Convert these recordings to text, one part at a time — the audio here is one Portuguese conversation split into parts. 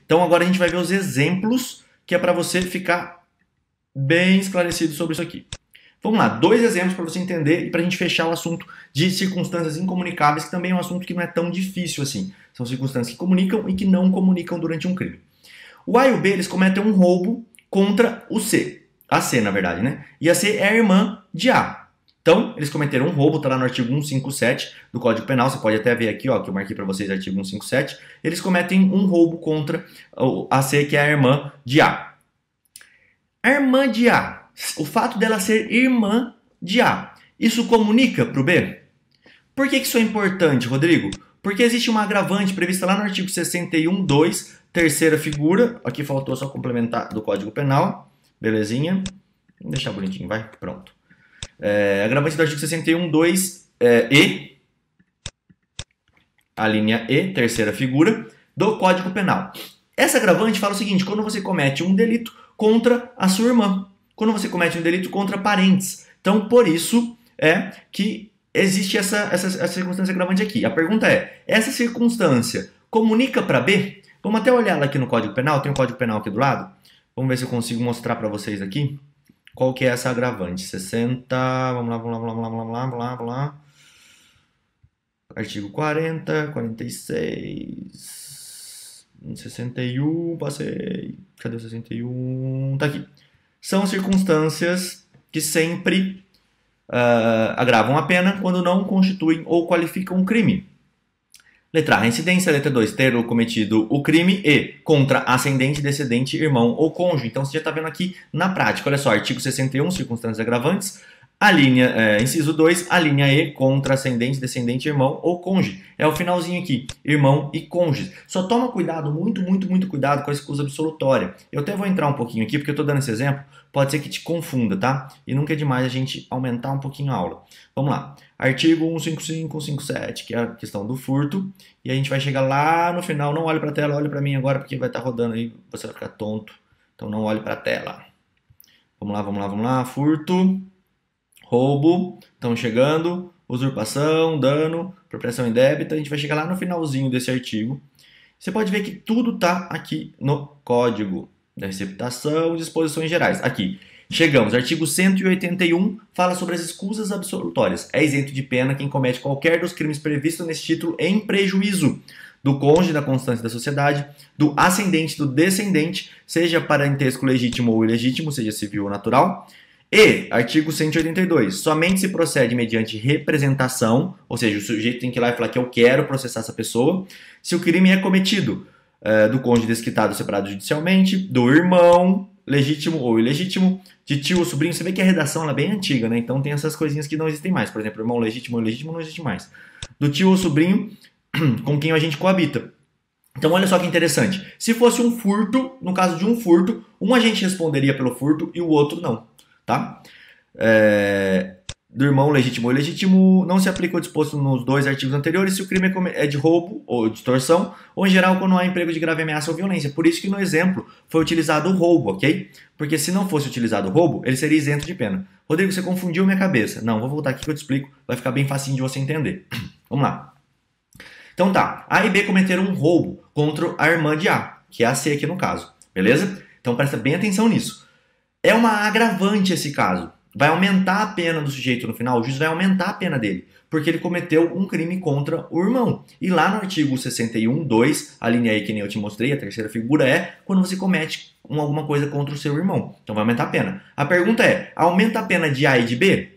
Então agora a gente vai ver os exemplos que é para você ficar bem esclarecido sobre isso aqui. Vamos lá, 2 exemplos para você entender e para a gente fechar o assunto de circunstâncias incomunicáveis, que também é um assunto que não é tão difícil assim. São circunstâncias que comunicam e que não comunicam durante um crime. O A e o B, eles cometem um roubo contra o C. A C, na verdade, né? E a C é a irmã de A. Então, eles cometeram um roubo, tá lá no artigo 157 do Código Penal, você pode até ver aqui, ó, que eu marquei para vocês, artigo 157. Eles cometem um roubo contra a C, que é a irmã de A. A irmã de A, o fato dela ser irmã de A, isso comunica para o B? Por que isso é importante, Rodrigo? Porque existe uma agravante prevista lá no artigo 61.2, terceira figura, aqui faltou só complementar do Código Penal, belezinha? Vamos deixar bonitinho, vai, pronto. Agravante do artigo 61.2 E, a linha E, terceira figura, do Código Penal. Essa agravante fala o seguinte, quando você comete um delito contra a sua irmã, quando você comete um delito contra parentes. Então, por isso é que existe essa circunstância agravante aqui. A pergunta é, essa circunstância comunica para B? Vamos até olhar ela aqui no Código Penal, tem o Código Penal aqui do lado. Vamos ver se eu consigo mostrar para vocês aqui qual que é essa agravante. 60, vamos lá. Artigo 40, 46, 61, passei. Cadê o 61? Tá aqui. São circunstâncias que sempre agravam a pena quando não constituem ou qualificam um crime. Letra A, reincidência. Letra 2, ter cometido o crime. E, contra ascendente, descendente, irmão ou cônjuge. Então, você já está vendo aqui na prática. Olha só, artigo 61, circunstâncias agravantes. A linha, inciso 2, a linha E, contra ascendente, descendente, irmão ou cônjuge. É o finalzinho aqui, irmão e cônjuge. Só toma cuidado, muito cuidado com a escusa absolutória. Eu até vou entrar um pouquinho aqui, porque eu estou dando esse exemplo, pode ser que te confunda, tá? E nunca é demais a gente aumentar um pouquinho a aula. Vamos lá. Artigo 155, 157, que é a questão do furto. E a gente vai chegar lá no final. Não olhe para a tela, olhe para mim agora, porque vai estar rodando aí, você vai ficar tonto. Então não olhe para a tela. Vamos lá. Furto. Roubo, estamos chegando, usurpação, dano, apropriação indébita, a gente vai chegar lá no finalzinho desse artigo. Você pode ver que tudo está aqui no Código da Receptação e Disposições Gerais. Aqui, chegamos, artigo 181, fala sobre as escusas absolutórias. É isento de pena quem comete qualquer dos crimes previstos nesse título em prejuízo do cônjuge, da constância da sociedade, do ascendente, do descendente, seja parentesco legítimo ou ilegítimo, seja civil ou natural. E, artigo 182, somente se procede mediante representação, ou seja, o sujeito tem que ir lá e falar que eu quero processar essa pessoa, se o crime é cometido do cônjuge desquitado ou separado judicialmente, do irmão legítimo ou ilegítimo, de tio ou sobrinho. Você vê que a redação ela é bem antiga, né? Então tem essas coisinhas que não existem mais. Por exemplo, irmão legítimo ou ilegítimo não existe mais. Do tio ou sobrinho com quem a gente coabita. Então olha só que interessante. Se fosse um furto, no caso de um furto, um agente responderia pelo furto e o outro não. Tá? Do irmão legítimo ou ilegítimo não se aplica o disposto nos 2 artigos anteriores se o crime é de roubo ou de extorsão, ou em geral quando há emprego de grave ameaça ou violência. Por isso que no exemplo foi utilizado o roubo, ok? Porque se não fosse utilizado o roubo, ele seria isento de pena. Rodrigo, você confundiu minha cabeça. Não, vou voltar aqui que eu te explico, vai ficar bem facinho de você entender. Vamos lá. Então tá, A e B cometeram um roubo contra a irmã de A, que é a C aqui no caso, beleza? Então presta bem atenção nisso. É uma agravante esse caso. Vai aumentar a pena do sujeito no final, o juiz vai aumentar a pena dele, porque ele cometeu um crime contra o irmão. E lá no artigo 61.2, a linha aí que nem eu te mostrei, a terceira figura é quando você comete alguma coisa contra o seu irmão. Então vai aumentar a pena. A pergunta é, aumenta a pena de A e de B?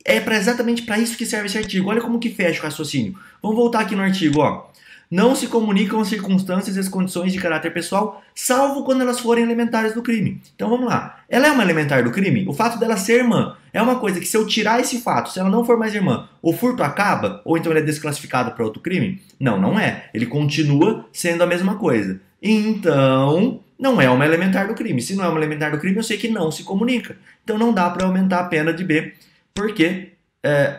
É exatamente para isso que serve esse artigo. Olha como que fecha o raciocínio. Vamos voltar aqui no artigo, ó. Não se comunicam as circunstâncias e as condições de caráter pessoal, salvo quando elas forem elementares do crime. Então vamos lá. Ela é uma elementar do crime? O fato dela ser irmã é uma coisa que se eu tirar esse fato, se ela não for mais irmã, o furto acaba? Ou então ele é desclassificado para outro crime? Não, não é. Ele continua sendo a mesma coisa. Então, não é uma elementar do crime. Se não é uma elementar do crime, eu sei que não se comunica. Então não dá para aumentar a pena de B, porque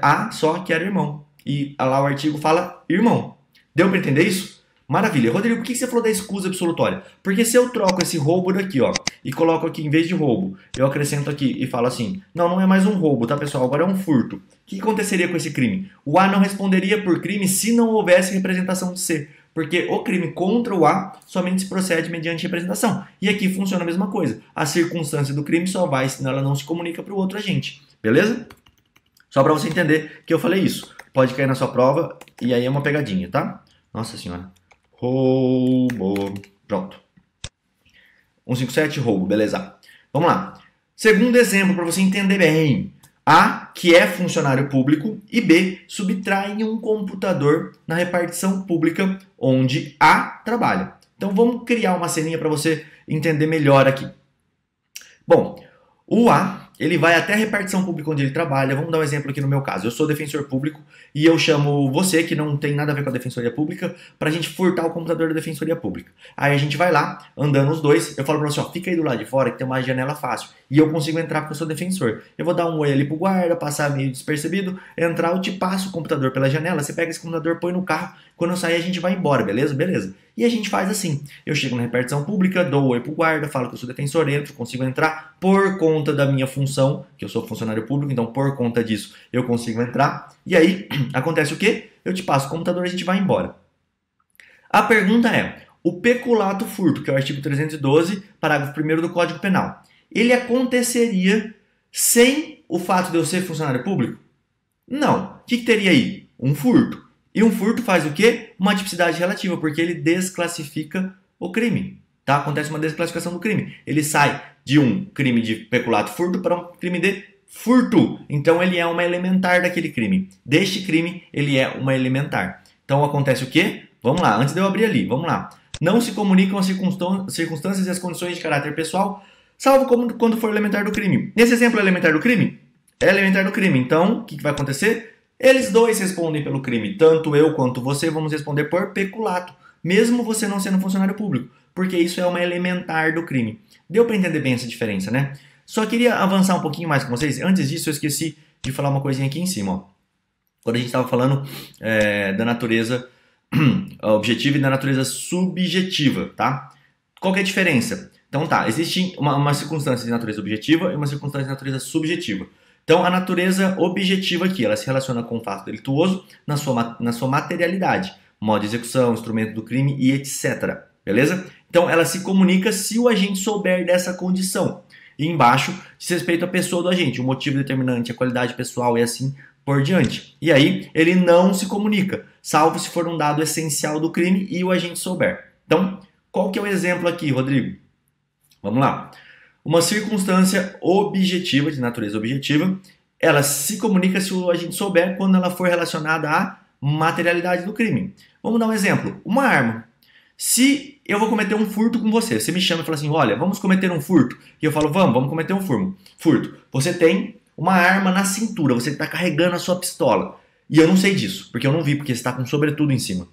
A só quer irmão. E lá o artigo fala irmão. Deu para entender isso? Maravilha. Rodrigo, por que você falou da escusa absolutória? Porque se eu troco esse roubo daqui, ó, e coloco aqui, em vez de roubo, eu acrescento aqui e falo assim, não é mais um roubo, tá, pessoal? Agora é um furto. O que aconteceria com esse crime? O A não responderia por crime se não houvesse representação de C. Porque o crime contra o A somente se procede mediante representação. E aqui funciona a mesma coisa. A circunstância do crime só vai se ela não se comunica para o outro agente. Beleza? Só para você entender que eu falei isso. Pode cair na sua prova e aí é uma pegadinha, tá? Nossa senhora. Roubo. Pronto. 157, roubo. Beleza. Vamos lá. Segundo exemplo para você entender bem. A, que é funcionário público, e B, subtraem um computador na repartição pública onde A trabalha. Então vamos criar uma ceninha para você entender melhor aqui. Bom, o A, ele vai até a repartição pública onde ele trabalha. Vamos dar um exemplo aqui no meu caso. Eu sou defensor público e eu chamo você, que não tem nada a ver com a defensoria pública, para a gente furtar o computador da defensoria pública. Aí a gente vai lá, andando os dois, eu falo para você, ó, fica aí do lado de fora que tem uma janela fácil. E eu consigo entrar porque eu sou defensor. Eu vou dar um oi ali pro guarda, passar meio despercebido, entrar, eu te passo o computador pela janela, você pega esse computador, põe no carro, quando eu sair a gente vai embora, beleza? Beleza. E a gente faz assim, eu chego na repartição pública, dou um oi pro guarda, falo que eu sou defensor, entro, consigo entrar por conta da minha função, que eu sou funcionário público, então por conta disso eu consigo entrar. E aí, acontece o quê? Eu te passo o computador e a gente vai embora. A pergunta é, o peculato furto, que é o artigo 312, parágrafo 1º do Código Penal, ele aconteceria sem o fato de eu ser funcionário público? Não. O que teria aí? Um furto. E um furto faz o quê? Uma tipicidade relativa, porque ele desclassifica o crime. Tá? Acontece uma desclassificação do crime. Ele sai de um crime de peculato furto para um crime de furto. Então ele é uma elementar daquele crime. Deste crime, ele é uma elementar. Então acontece o quê? Vamos lá, antes de eu abrir ali, vamos lá. Não se comunicam as circunstâncias e as condições de caráter pessoal, salvo quando for elementar do crime. Nesse exemplo, é elementar do crime? É elementar do crime. Então, o que vai acontecer? Eles dois respondem pelo crime. Tanto eu quanto você vamos responder por peculato, mesmo você não sendo funcionário público, porque isso é uma elementar do crime. Deu para entender bem essa diferença, né? Só queria avançar um pouquinho mais com vocês. Antes disso, eu esqueci de falar uma coisinha aqui em cima. Ó. Quando a gente estava falando da natureza objetiva e da natureza subjetiva, tá? Qual que é a diferença? Então tá, existe uma circunstância de natureza objetiva e uma circunstância de natureza subjetiva. Então a natureza objetiva aqui, ela se relaciona com o fato delituoso na sua materialidade, modo de execução, instrumento do crime e etc. Beleza? Então ela se comunica se o agente souber dessa condição. E embaixo diz respeito à pessoa do agente, o motivo determinante, a qualidade pessoal e assim por diante. E aí ele não se comunica, salvo se for um dado essencial do crime e o agente souber. Então, qual que é o exemplo aqui, Rodrigo? Vamos lá. Uma circunstância objetiva, de natureza objetiva, ela se comunica se o agente souber quando ela for relacionada à materialidade do crime. Vamos dar um exemplo. Uma arma. Se eu vou cometer um furto com você, você me chama e fala assim, olha, vamos cometer um furto. E eu falo, vamos cometer um furto. Você tem uma arma na cintura, você está carregando a sua pistola. E eu não sei disso, porque eu não vi, porque você está com sobretudo em cima.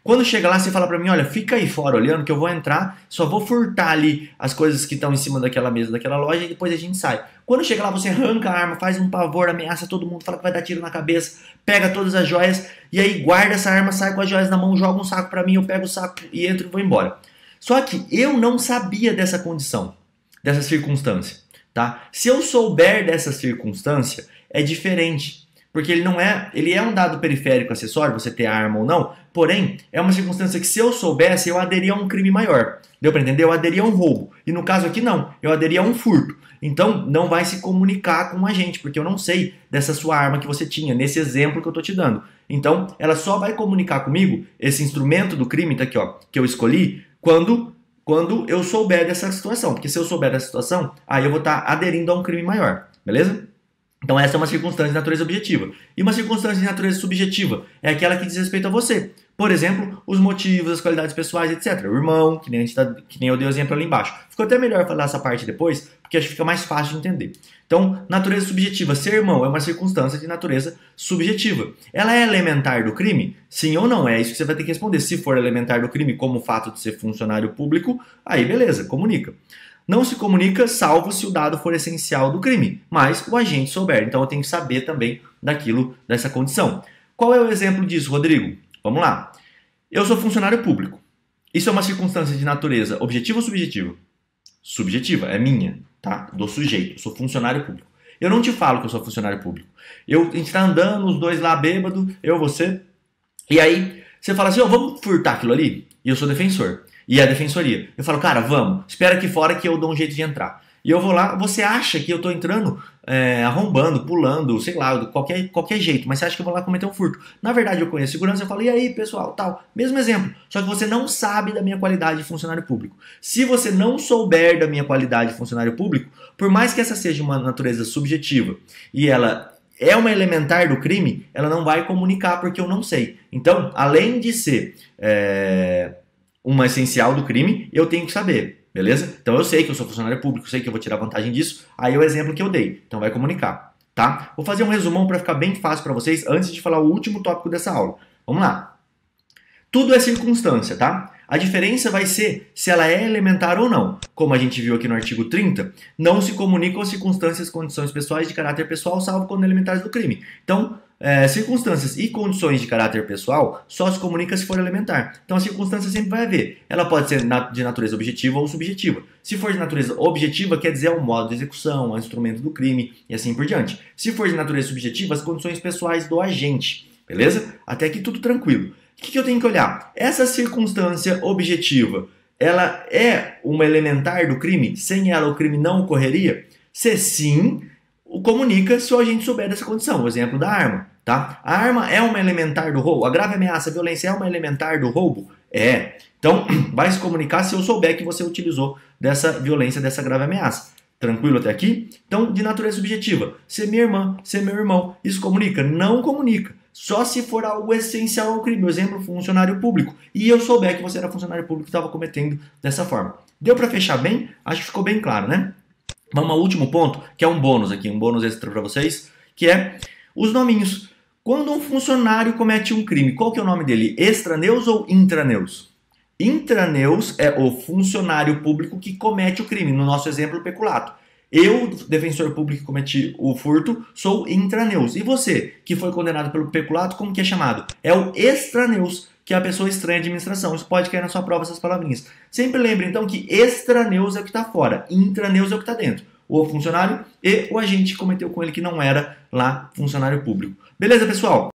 Quando chega lá, você fala pra mim, olha, fica aí fora olhando que eu vou entrar, só vou furtar ali as coisas que estão em cima daquela mesa, daquela loja e depois a gente sai. Quando chega lá, você arranca a arma, faz um pavor, ameaça todo mundo, fala que vai dar tiro na cabeça, pega todas as joias e aí guarda essa arma, sai com as joias na mão, joga um saco pra mim, eu pego o saco e entro e vou embora. Só que eu não sabia dessa condição, dessa circunstância, tá? Se eu souber dessa circunstância, é diferente. Porque ele é um dado periférico acessório, você ter arma ou não, porém, é uma circunstância que se eu soubesse, eu aderia a um crime maior. Deu para entender? Eu aderia a um roubo. E no caso aqui não, eu aderia a um furto. Então, não vai se comunicar com a gente, porque eu não sei dessa sua arma que você tinha, nesse exemplo que eu tô te dando. Então, ela só vai comunicar comigo, esse instrumento do crime, tá aqui, ó, que eu escolhi, quando eu souber dessa situação. Porque se eu souber dessa situação, aí eu vou estar aderindo a um crime maior. Beleza? Então essa é uma circunstância de natureza objetiva. E uma circunstância de natureza subjetiva é aquela que diz respeito a você. Por exemplo, os motivos, as qualidades pessoais, etc. O irmão, que nem eu dei o exemplo ali embaixo. Ficou até melhor falar essa parte depois, porque acho que fica mais fácil de entender. Então, natureza subjetiva. Ser irmão é uma circunstância de natureza subjetiva. Ela é elementar do crime? Sim ou não? É isso que você vai ter que responder. Se for elementar do crime, como o fato de ser funcionário público, aí beleza, comunica. Não se comunica salvo se o dado for essencial do crime, mas o agente souber. Então eu tenho que saber também dessa condição. Qual é o exemplo disso, Rodrigo? Vamos lá. Eu sou funcionário público. Isso é uma circunstância de natureza objetiva ou subjetiva? Subjetiva, é minha, tá? Do sujeito, eu sou funcionário público. Eu não te falo que eu sou funcionário público. A gente tá andando, os dois lá bêbado, eu, você, e aí Você fala assim, vamos furtar aquilo ali? E eu sou defensor. E é a defensoria. Eu falo, cara, vamos, espera aqui fora que eu dou um jeito de entrar. E eu vou lá, você acha que eu tô entrando arrombando, pulando, sei lá, qualquer jeito, mas você acha que eu vou lá cometer um furto. Na verdade, eu conheço segurança, eu falo, e aí, pessoal, tal. Mesmo exemplo, só que você não sabe da minha qualidade de funcionário público. Se você não souber da minha qualidade de funcionário público, por mais que essa seja uma natureza subjetiva e ela é uma elementar do crime, ela não vai comunicar porque eu não sei. Então, além de ser uma essencial do crime, eu tenho que saber. Beleza? Então eu sei que eu sou funcionário público, sei que eu vou tirar vantagem disso, aí é o exemplo que eu dei. Então vai comunicar, tá? Vou fazer um resumão para ficar bem fácil para vocês antes de falar o último tópico dessa aula. Vamos lá. Tudo é circunstância, tá? A diferença vai ser se ela é elementar ou não. Como a gente viu aqui no artigo 30, não se comunicam as circunstâncias e condições pessoais de caráter pessoal, salvo quando elementares do crime. Então, circunstâncias e condições de caráter pessoal só se comunica se for elementar. Então a circunstância sempre vai haver. Ela pode ser de natureza objetiva ou subjetiva. Se for de natureza objetiva, quer dizer o modo de execução, o instrumento do crime e assim por diante. Se for de natureza subjetiva, as condições pessoais do agente. Beleza? Até aqui tudo tranquilo. O que eu tenho que olhar? Essa circunstância objetiva, ela é uma elementar do crime? Sem ela o crime não ocorreria? Se sim, comunica se o agente souber dessa condição. O exemplo da arma, tá? A arma é uma elementar do roubo? A grave ameaça, a violência é uma elementar do roubo? É. Então, vai se comunicar se eu souber que você utilizou dessa violência, dessa grave ameaça. Tranquilo até aqui? Então, de natureza subjetiva. Ser minha irmã, ser meu irmão. Isso comunica? Não comunica. Só se for algo essencial ao crime. Por exemplo, funcionário público. E eu souber que você era funcionário público e estava cometendo dessa forma. Deu para fechar bem? Acho que ficou bem claro, né? Vamos ao último ponto, que é um bônus aqui, um bônus extra para vocês, que é os nominhos. Quando um funcionário comete um crime, qual que é o nome dele? Extraneus ou intraneus? Intraneus é o funcionário público que comete o crime, no nosso exemplo, peculato. Eu, defensor público que cometi o furto, sou intraneus. E você, que foi condenado pelo peculato, como que é chamado? É o extraneus, que é a pessoa estranha de administração. Isso pode cair na sua prova, essas palavrinhas. Sempre lembre, então, que extraneus é o que está fora, intraneus é o que está dentro. O funcionário e o agente que cometeu com ele que não era lá funcionário público. Beleza, pessoal?